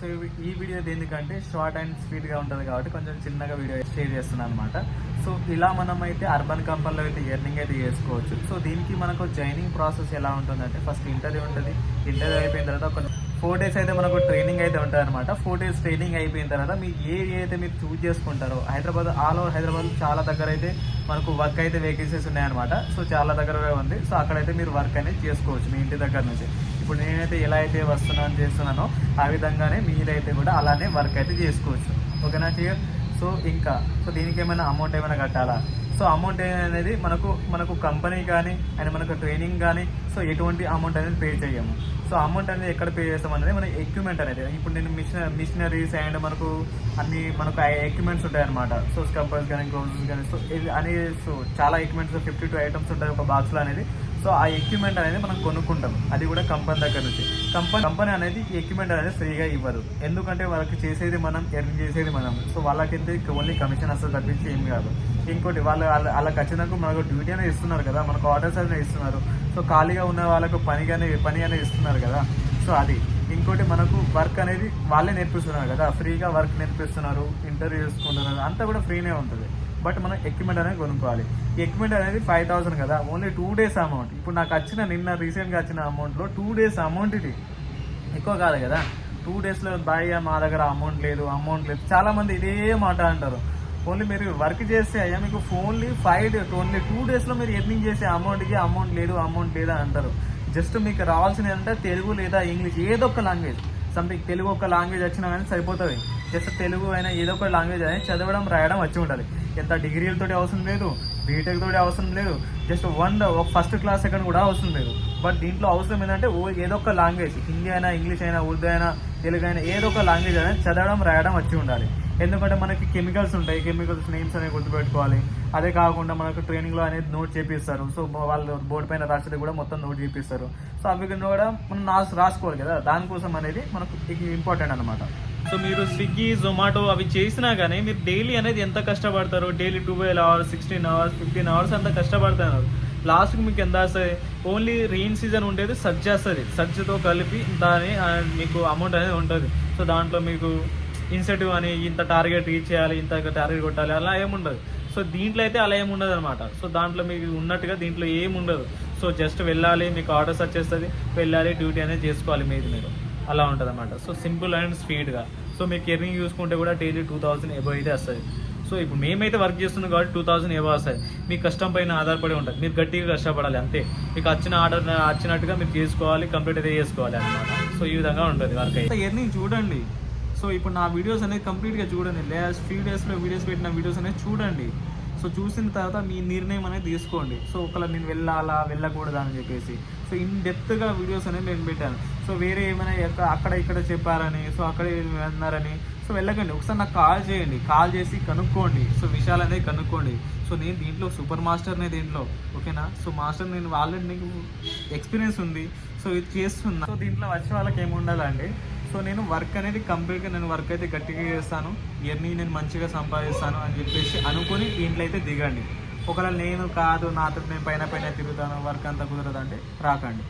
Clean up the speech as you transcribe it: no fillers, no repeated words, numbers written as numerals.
So ఈ video దేనికంటే short and స్వీట్గా ఉంటుంది కాబట్టి కొంచెం చిన్నగా వీడియో షేర్ చేస్తున్నాను అనమాట. సో ఇలా మనం అయితే అర్బన్ కంపెనీలో అయితే ఎర్నింగ్ అయితే చేసుకోవచ్చు. సో దీనికి మనకు జాయినింగ్ ప్రాసెస్ ఎలా ఉంటుందంటే ఫస్ట్ ఇంటర్వ్యూ ఉంటుంది. ఇంటర్వ్యూ అయిపోయిన తర్వాత ఒక 4 days అయితే మనకు ట్రైనింగ్ అయితే ఉంటుంది అనమాట. 4 days ట్రైనింగ్ అయిపోయిన తర్వాత మీ ఏరియా అయితే మీరు చూజ్ చేసుకుంటారో హైదరాబాద్ ఆల్ ఓవర్ హైదరాబాద్ చాలా దగ్గర అయితే మనకు వర్క్ అయితే వేకెన్సీస్ ఉన్నాయన్నమాట. సో చాలా దగ్గర ఉంది. సో అక్కడైతే మీరు వర్క్ అనేది చేసుకోవచ్చు మీ ఇంటి దగ్గర నుంచి. ఇప్పుడు నేనైతే ఎలా అయితే చేస్తున్నానో ఆ విధంగానే మీరైతే కూడా అలానే వర్క్ అయితే చేసుకోవచ్చు. ఓకేనా క్లియర్? సో దీనికి ఏమైనా అమౌంట్ ఏమైనా కట్టాలా? సో అమౌంట్ అనేది మనకు కంపెనీ కానీ అండ్ మనకు ట్రైనింగ్ కానీ సో ఎటువంటి అమౌంట్ అనేది పే చేయము. సో అమౌంట్ అనేది ఎక్కడ పే చేస్తాం అనేది మన ఎక్విప్మెంట్ అనేది. ఇప్పుడు నేను మిషనరీస్ అండ్ మనకు ఎక్విప్మెంట్స్ ఉంటాయి అనమాట. సో స్కబ్బర్స్ కానీ గ్లౌజెస్ కానీ సో చాలా ఎక్విప్మెంట్స్ 52 items ఉంటాయి ఒక బాక్స్లో అనేది. సో ఆ ఎక్విప్మెంట్ అనేది మనం కొనుక్కుంటాం, అది కూడా కంపెనీ దగ్గర నుంచి. కంపెనీ అనేది ఈ ఎక్విప్మెంట్ అనేది ఫ్రీగా ఇవ్వదు, ఎందుకంటే వాళ్ళకి చేసేది మనం, ఎర్న్ చేసేది మనం. సో వాళ్ళకైతే ఓన్లీ కమిషన్ అసలు తప్పించి ఏం కాదు. ఇంకోటి వాళ్ళకి వచ్చినాక మనకు డ్యూటీ అనేది ఇస్తున్నారు కదా, మనకు ఆర్డర్స్ అనేది ఇస్తున్నారు. సో ఖాళీగా ఉన్న వాళ్ళకు పని అనేది ఇస్తున్నారు కదా. సో అది ఇంకోటి మనకు వర్క్ అనేది వాళ్ళే నేర్పిస్తున్నారు కదా, ఫ్రీగా వర్క్ నేర్పిస్తున్నారు, ఇంటర్వ్యూ చేసుకుంటున్నారు, అంతా కూడా ఫ్రీనే ఉంటుంది. బట్ మనం ఎక్విప్మెంట్ అనేది కొనుక్కోవాలి. ఈ ఎక్విప్మెంట్ అనేది 5,000 కదా, ఓన్లీ 2 days అమౌంట్. ఇప్పుడు నాకు నిన్న రీసెంట్గా వచ్చిన అమౌంట్లో 2 days అమౌంట్, ఇది ఎక్కువ కాదు కదా. 2 daysలో బాయ్ మా దగ్గర అమౌంట్ లేదు. చాలా మంది ఇదే మాట అంటారు. ఓన్లీ మీరు వర్క్ చేస్తే అయ్యా మీకు ఓన్లీ 2 daysలో మీరు ఎర్నింగ్ చేసే అమౌంట్ లేదు అంటారు. జస్ట్ మీకు రావాల్సింది ఏంటంటే తెలుగు లేదా ఇంగ్లీష్, ఏదో ఒక లాంగ్వేజ్, సంథింగ్ తెలుగు ఒక లాంగ్వేజ్ వచ్చినా కానీ సరిపోతుంది. జస్ట్ తెలుగు అయినా ఏదో ఒక లాంగ్వేజ్ అయినా చదవడం రాయడం వచ్చి ఉంటుంది. ఎంత డిగ్రీలతోటి అవసరం లేదు, బీటెక్ తోటి అవసరం లేదు, జస్ట్ ఫస్ట్ క్లాస్ సెకండ్ కూడా అవసరం లేదు. బట్ దీంట్లో అవసరం ఏంటంటే ఏదో ఒక లాంగ్వేజ్, హిందీ అయినా ఇంగ్లీష్ అయినా ఉర్దూ అయినా తెలుగు అయినా ఏదో ఒక లాంగ్వేజ్ అయినా చదవడం రాయడం వచ్చి ఉండాలి. ఎందుకంటే మనకి కెమికల్స్ ఉంటాయి, కెమికల్స్ నేమ్స్ అనేవి గుర్తుపెట్టుకోవాలి. అదే కాకుండా మనకు ట్రైనింగ్లో అనేది నోట్ చేపిస్తారు. సో వాళ్ళు బోర్డు పైన రాసేది కూడా మొత్తం నోట్ చేపిస్తారు. సో అవి కూడా మనం రాసుకోవాలి కదా, దానికోసం అనేది మనకు ఇంపార్టెంట్ అనమాట. సో మీరు స్విగ్గీ, జొమాటో అవి చేసినా కానీ మీరు డైలీ అనేది ఎంత కష్టపడతారో, డైలీ 12 hours, 16 hours, 15 hours అంత కష్టపడుతున్నారు. లాస్ట్కి మీకు ఎంత వస్తుంది? ఓన్లీ రెయిన్ సీజన్ ఉండేది సజ్జ వస్తుంది, సజ్జతో కలిపి దాని మీకు అమౌంట్ అనేది ఉంటుంది. సో దాంట్లో మీకు ఇన్సెంటివ్ అని ఇంత టార్గెట్ రీచ్ చేయాలి, ఇంత టార్గెట్ కొట్టాలి, అలా ఏముండదు. సో దీంట్లో అయితే అలా ఏముండదు అనమాట. సో దాంట్లో మీకు ఉన్నట్టుగా దీంట్లో ఏముండదు. సో జస్ట్ వెళ్ళాలి, మీకు ఆర్డర్స్ వచ్చేస్తుంది, వెళ్ళాలి, డ్యూటీ అనేది చేసుకోవాలి మీరు అలా ఉంటుంది అనమాట. సో సింపుల్ అండ్ స్పీడ్గా. సో మీకు ఎర్నింగ్ చూసుకుంటే కూడా డైలీ 2,000 ఎబో అయితే వస్తుంది. సో ఇప్పుడు మేమైతే వర్క్ చేస్తున్నాం కాబట్టి 2,000 ఎబో వస్తుంది. మీ కష్టం పైన ఆధారపడి ఉంటుంది, మీరు గట్టిగా కష్టపడాలి అంతే. మీకు వచ్చిన ఆర్డర్ వచ్చినట్టుగా మీరు చేసుకోవాలి, కంప్లీట్ అయితే చేసుకోవాలి అనమాట. సో ఈ విధంగా ఉంటుంది వర్క్ అయితే. ఎర్నింగ్ చూడండి. సో ఇప్పుడు నా వీడియోస్ అనేది కంప్లీట్గా చూడండి, లాస్ట్ ఫ్యూ డేస్లో వీడియోస్ పెట్టిన వీడియోస్ అనేది చూడండి. సో చూసిన తర్వాత మీ నిర్ణయం అనేది తీసుకోండి. సో ఒకవేళ నేను వెళ్ళకూడదా అని చెప్పేసి. సో ఇన్ డెప్త్గా వీడియోస్ అనేది నేను పెట్టాను. సో వేరే ఏమైనా అక్కడ ఇక్కడ చెప్పారని, సో అక్కడ అన్నారని సో వెళ్ళకండి. ఒకసారి నాకు కాల్ చేసి కనుక్కోండి. సో విషయాలు అనేది కనుక్కోండి. సో నేను దీంట్లో సూపర్ మాస్టర్నే దీంట్లో, ఓకేనా. సో మాస్టర్ నేను ఆల్రెడీ నీకు ఎక్స్పీరియన్స్ ఉంది. సో ఇది చేస్తున్నా. సో దీంట్లో వచ్చే వాళ్ళకి ఏమి ఉండాలండి. సో నేను వర్క్ అనేది కంప్లీట్గా నేను వర్క్ అయితే గట్టిగా చేస్తాను, ఎర్నింగ్ నేను మంచిగా సంపాదిస్తాను అని చెప్పేసి అనుకుని దీంట్లో అయితే దిగండి. ఒకవేళ నేను కాదు, నాతో నేను పైన తిరుగుతాను, వర్క్ అంతా కుదరదు అంటే రాకండి.